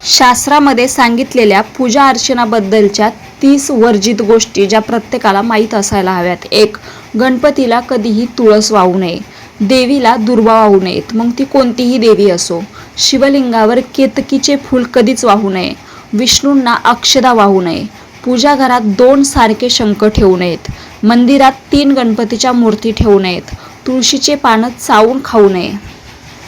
शास्त्रामध्ये सांगितलेल्या पूजा अर्चनाबद्दलच्या 30 वर्जित गोष्टी ज्या प्रत्येकाला माहीत असायला हव्यात. 1. गणपतीला कधीही तुळस वाहू नये. देवीला दुर्वा वाहू नयेत, मग ती कोणतीही देवी असो. शिवलिंगावर केतकीचे फूल कधीच वाहू नये. विष्णूंना अक्षदा वाहू नये. पूजा घरात 2 सारखे शंख ठेवू नयेत. मंदिरात 3 गणपतीच्या मूर्ती ठेवू नयेत. तुळशीचे पानं चावून खाऊ नये.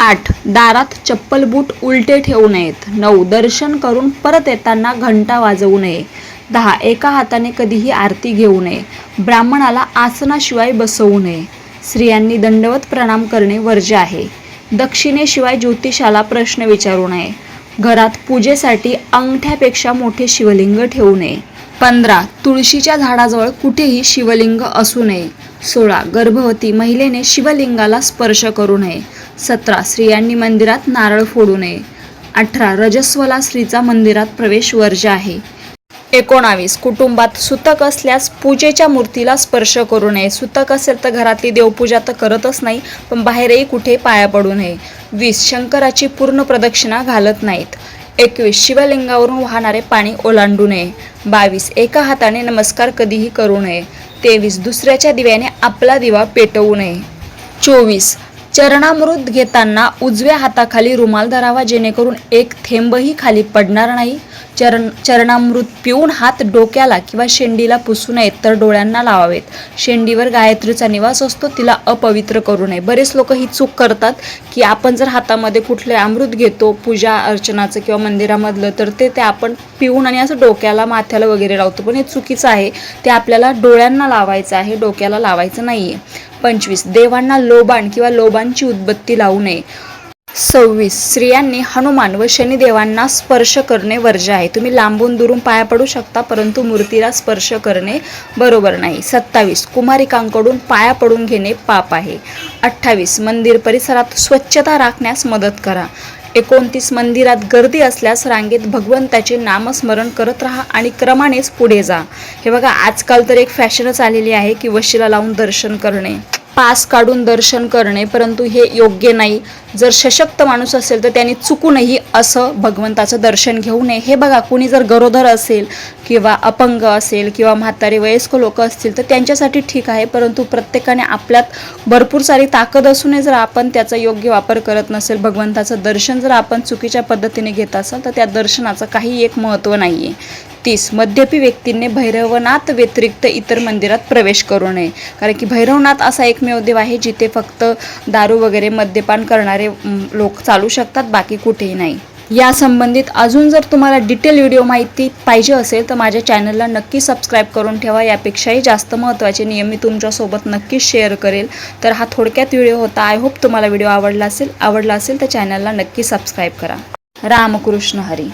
8. दारात चप्पल बूट उलटे ठेवू नयेत. 9. दर्शन करून परत येताना घंटा वाजवू नये. 10. एका हाताने कधीही आरती घेऊ नये. ब्राह्मणाला आसनाशिवाय बसवू नये. स्त्रियांनी दंडवत प्रणाम करणे वर्ज्य आहे. दक्षिणेशिवाय ज्योतिषाला प्रश्न विचारू नये. घरात पूजेसाठी अंगठ्यापेक्षा मोठे शिवलिंग ठेवू नये. 15. तुळशीच्या झाडाजवळ कुठेही शिवलिंग असू नये. 16. गर्भवती महिलेने शिवलिंगाला स्पर्श करू नये. 17. स्त्रियांनी मंदिरात नारळ फोडू नये. 18. रजस्वला स्त्रीचा मंदिरात प्रवेश वर्ज्य आहे. 19. कुटुंबात सुतक असल्यास पूजेच्या मूर्तीला स्पर्श करू नये. सुतक असेल तर घरातली देवपूजा तर करतच नाही, पण बाहेरही कुठे पाया पडू नये. 20. शंकराची पूर्ण प्रदक्षिणा घालत नाहीत. 21. शिवलिंगावरून वाहणारे पाणी ओलांडू नये. 22. एका हाताने नमस्कार कधीही करू नये. 23. दुसऱ्याच्या दिव्याने आपला दिवा पेटवू नये. 24. चरणामृत घेताना उजव्या हाताखाली रुमाल धरावा, जेणेकरून एक थेंबही खाली पडणार नाही. चरणामृत पिऊन हात डोक्याला किंवा शेंडीला पुसू नयेत, तर डोळ्यांना लावावेत. शेंडीवर गायत्रीचा निवास असतो, तिला अपवित्र करू नये. बरेच लोक ही चूक करतात की आपण जर हातामध्ये कुठले अमृत घेतो पूजा अर्चनाचं किंवा मंदिरामधलं, तर ते आपण पिऊन आणि असं डोक्याला माथ्याला वगैरे लावतो, पण हे चुकीचं आहे. ते आपल्याला डोळ्यांना लावायचं आहे, डोक्याला लावायचं नाही आहे. 25. देवांना लोबान किंवा लोबांची उदबत्ती लावू नये. 26. स्त्रियांनी हनुमान व शनिदेवांना स्पर्श करणे वर्ज्य आहे. तुम्ही लांबून दुरून पाया पडू शकता, परंतु मूर्तीला स्पर्श करणे बरोबर नाही. 27. कुमारिकांकडून पाया पडून घेणे पाप आहे. 28. मंदिर परिसरात स्वच्छता राखण्यास मदत करा. 29. मंदिरात गर्दी असल्यास रांगेत भगवंताचे नामस्मरण करत राहा आणि क्रमानेच पुढे जा. हे बघा, आजकाल तर एक फॅशनच आलेली आहे की वशीला लावून दर्शन करणे, पास काढून दर्शन करणे, परंतु हे योग्य नाही. जर सशक्त माणूस असेल तर त्यांनी चुकूनही असं भगवंताचं दर्शन घेऊ नये. हे बघा, कुणी जर गरोदर असेल किंवा अपंग असेल किंवा म्हातारे वयस्क लोक असतील तर त्यांच्यासाठी ठीक आहे, परंतु प्रत्येकाने आपल्यात भरपूर सारी ताकद असूनही जर आपण त्याचा योग्य वापर करत नसेल, भगवंताचं दर्शन जर आपण चुकीच्या पद्धतीने घेत असाल, तर त्या दर्शनाचं काही एक महत्त्व नाही आहे. 30. मद्यपी व्यक्तींनी भैरवनाथ व्यतिरिक्त इतर मंदिरात प्रवेश करू नये, कारण की भैरवनाथ असा एकमेव देव आहे जिथे फक्त दारू वगैरे मद्यपान करणारे लोक चालू शकतात, बाकी कुठेही नाही. या संबंधित अजून जर तुम्हाला डिटेल व्हिडिओ माहिती पाहिजे असेल तर माझ्या चॅनलला नक्की सबस्क्राईब करून ठेवा. यापेक्षाही जास्त महत्त्वाचे नियम मी तुमच्यासोबत नक्कीच शेअर करेल. तर हा थोडक्यात व्हिडिओ होता. आय होप तुम्हाला व्हिडिओ आवडला असेल तर चॅनलला नक्की सबस्क्राईब करा. रामकृष्ण हरी.